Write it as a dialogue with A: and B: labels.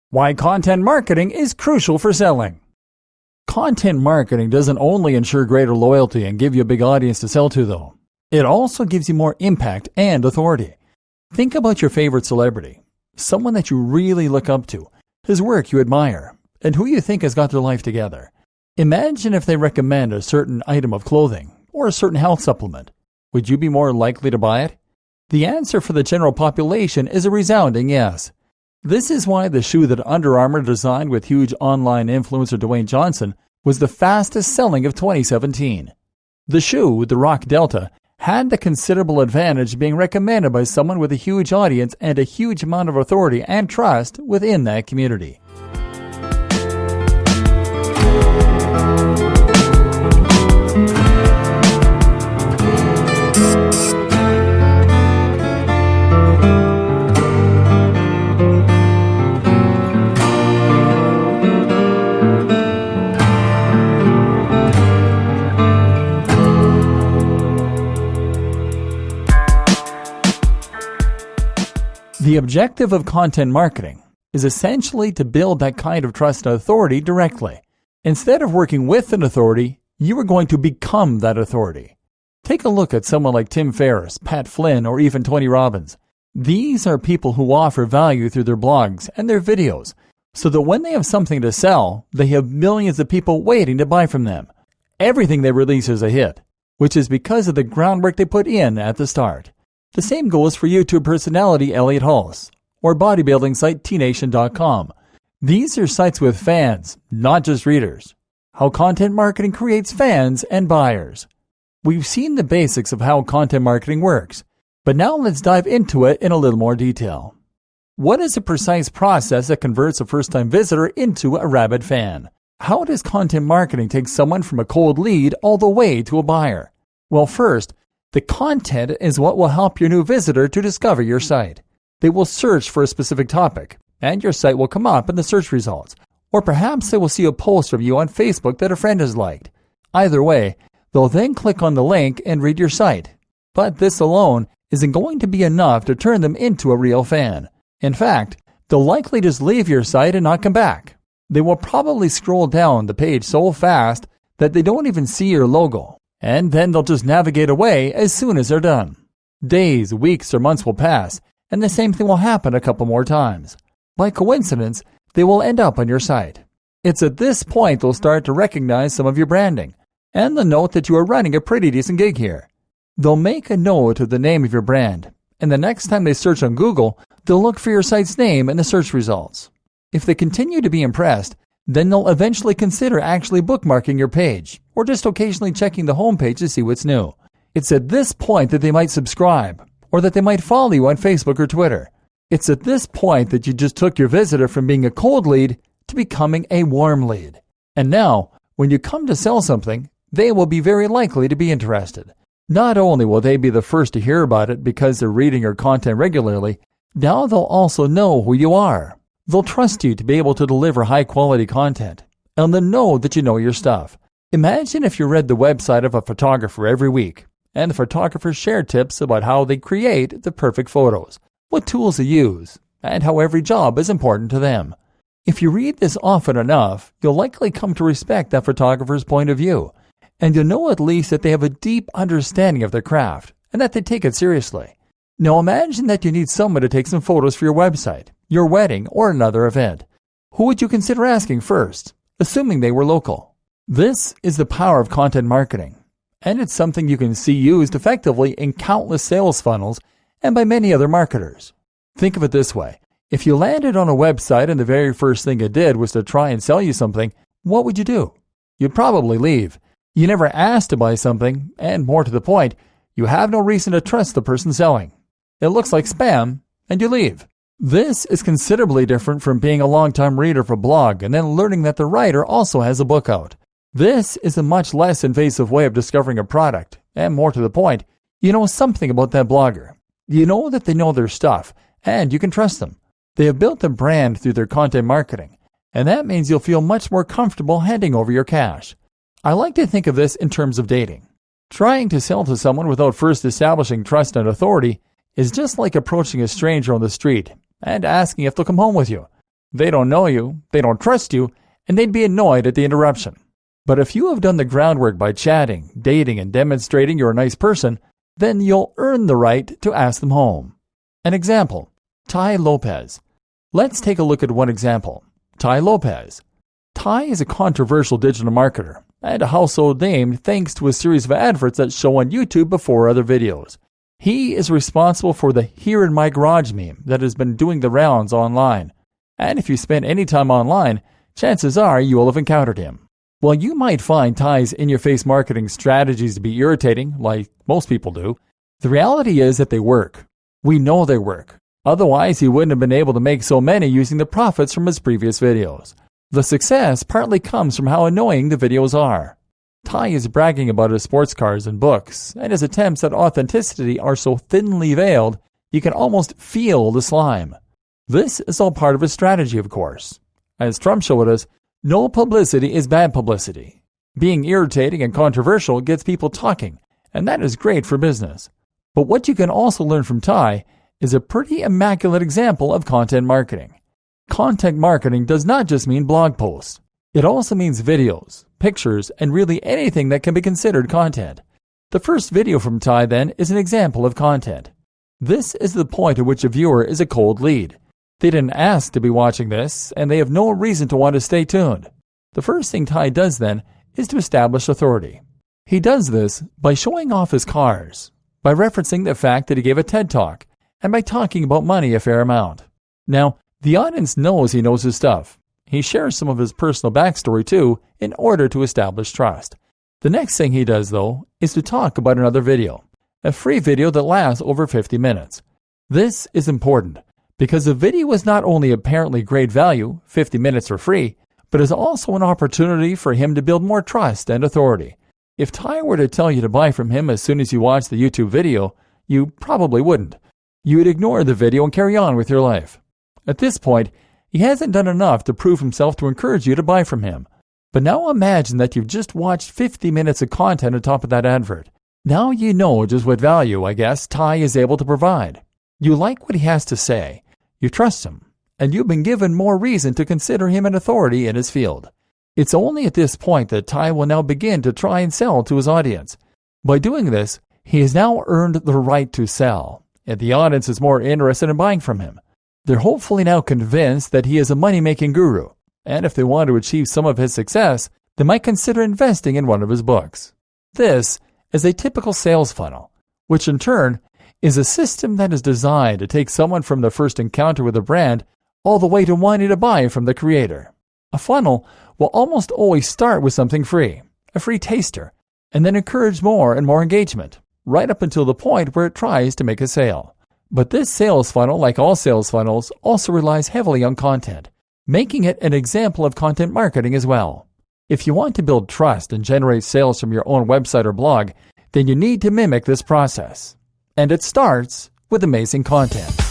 A: Why content marketing is crucial for selling. Content marketing doesn't only ensure greater loyalty and give you a big audience to sell to, though. It also gives you more impact and authority. Think about your favorite celebrity, someone that you really look up to, whose work you admire, and who you think has got their life together. Imagine if they recommend a certain item of clothing or a certain health supplement. Would you be more likely to buy it? The answer for the general population is a resounding yes. This is why the shoe that Under Armour designed with huge online influencer Dwayne Johnson was the fastest selling of 2017. The shoe, the Rock Delta, had the considerable advantage being recommended by someone with a huge audience and a huge amount of authority and trust within that community. The objective of content marketing is essentially to build that kind of trust and authority directly. Instead of working with an authority, you are going to become that authority. Take a look at someone like Tim Ferriss, Pat Flynn, or even Tony Robbins. These are people who offer value through their blogs and their videos, so that when they have something to sell, they have millions of people waiting to buy from them. Everything they release is a hit, which is because of the groundwork they put in at the start. The same goes for YouTube personality Elliot Hulse or bodybuilding site tnation.com. These are sites with fans, not just readers. How content marketing creates fans and buyers. We've seen the basics of how content marketing works, but now let's dive into it in a little more detail. What is a precise process that converts a first-time visitor into a rabid fan? How does content marketing take someone from a cold lead all the way to a buyer? Well, first, the content is what will help your new visitor to discover your site. They will search for a specific topic, and your site will come up in the search results. Or perhaps they will see a post from you on Facebook that a friend has liked. Either way, they'll then click on the link and read your site. But this alone isn't going to be enough to turn them into a real fan. In fact, they'll likely just leave your site and not come back. They will probably scroll down the page so fast that they don't even see your logo. And then they'll just navigate away as soon as they're done. Days, weeks, or months will pass, and the same thing will happen a couple more times. By coincidence, they will end up on your site. It's at this point they'll start to recognize some of your branding, and they'll note that you are running a pretty decent gig here. They'll make a note of the name of your brand, and the next time they search on Google, they'll look for your site's name in the search results. If they continue to be impressed, then they'll eventually consider actually bookmarking your page, or just occasionally checking the homepage to see what's new. It's at this point that they might subscribe, or that they might follow you on Facebook or Twitter. It's at this point that you just took your visitor from being a cold lead to becoming a warm lead. And now, when you come to sell something, they will be very likely to be interested. Not only will they be the first to hear about it because they're reading your content regularly, now they'll also know who you are. They'll trust you to be able to deliver high-quality content, and they'll know that you know your stuff. Imagine if you read the website of a photographer every week, and the photographer shared tips about how they create the perfect photos, what tools they use, and how every job is important to them. If you read this often enough, you'll likely come to respect that photographer's point of view, and you'll know at least that they have a deep understanding of their craft, and that they take it seriously. Now imagine that you need someone to take some photos for your website, your wedding, or another event. Who would you consider asking first, assuming they were local? This is the power of content marketing, and it's something you can see used effectively in countless sales funnels and by many other marketers. Think of it this way. If you landed on a website and the very first thing it did was to try and sell you something, what would you do? You'd probably leave. You never asked to buy something, and more to the point, you have no reason to trust the person selling. It looks like spam, and you leave. This is considerably different from being a long-time reader of a blog and then learning that the writer also has a book out. This is a much less invasive way of discovering a product, and more to the point, you know something about that blogger. You know that they know their stuff, and you can trust them. They have built a brand through their content marketing, and that means you'll feel much more comfortable handing over your cash. I like to think of this in terms of dating. Trying to sell to someone without first establishing trust and authority is just like approaching a stranger on the street and asking if they'll come home with you. They don't know you, they don't trust you, and they'd be annoyed at the interruption. But if you have done the groundwork by chatting, dating, and demonstrating you're a nice person, then you'll earn the right to ask them home. An example, Tai Lopez. Let's take a look at one example. Tai Lopez. Tai is a controversial digital marketer and a household name thanks to a series of adverts that show on YouTube before other videos. He is responsible for the "here in my garage" meme that has been doing the rounds online. And if you spend any time online, chances are you will have encountered him. While you might find Tai's in-your-face marketing strategies to be irritating, like most people do, the reality is that they work. We know they work. Otherwise, he wouldn't have been able to make so many using the profits from his previous videos. The success partly comes from how annoying the videos are. Tai is bragging about his sports cars and books, and his attempts at authenticity are so thinly veiled you can almost feel the slime. This is all part of his strategy, of course. As Trump showed us, no publicity is bad publicity. Being irritating and controversial gets people talking, and that is great for business. But what you can also learn from Tai is a pretty immaculate example of content marketing. Content marketing does not just mean blog posts. It also means videos, pictures, and really anything that can be considered content. The first video from Tai, then, is an example of content. This is the point at which a viewer is a cold lead. They didn't ask to be watching this, and they have no reason to want to stay tuned. The first thing Tai does, then, is to establish authority. He does this by showing off his cars, by referencing the fact that he gave a TED Talk, and by talking about money a fair amount. Now, the audience knows he knows his stuff. He shares some of his personal backstory too, in order to establish trust. The next thing he does, though, is to talk about another video, a free video that lasts over 50 minutes. This is important, because the video is not only apparently great value, 50 minutes for free, but is also an opportunity for him to build more trust and authority. If Tai were to tell you to buy from him as soon as you watch the YouTube video, you probably wouldn't. You would ignore the video and carry on with your life. At this point, he hasn't done enough to prove himself to encourage you to buy from him. But now imagine that you've just watched 50 minutes of content on top of that advert. Now you know just what value, I guess, Tai is able to provide. You like what he has to say, you trust him, and you've been given more reason to consider him an authority in his field. It's only at this point that Tai will now begin to try and sell to his audience. By doing this, he has now earned the right to sell, and the audience is more interested in buying from him. They're hopefully now convinced that he is a money-making guru, and if they want to achieve some of his success, they might consider investing in one of his books. This is a typical sales funnel, which in turn is a system that is designed to take someone from the first encounter with a brand all the way to wanting to buy from the creator. A funnel will almost always start with something free, a free taster, and then encourage more and more engagement, right up until the point where it tries to make a sale. But this sales funnel, like all sales funnels, also relies heavily on content, making it an example of content marketing as well. If you want to build trust and generate sales from your own website or blog, then you need to mimic this process. And it starts with amazing content.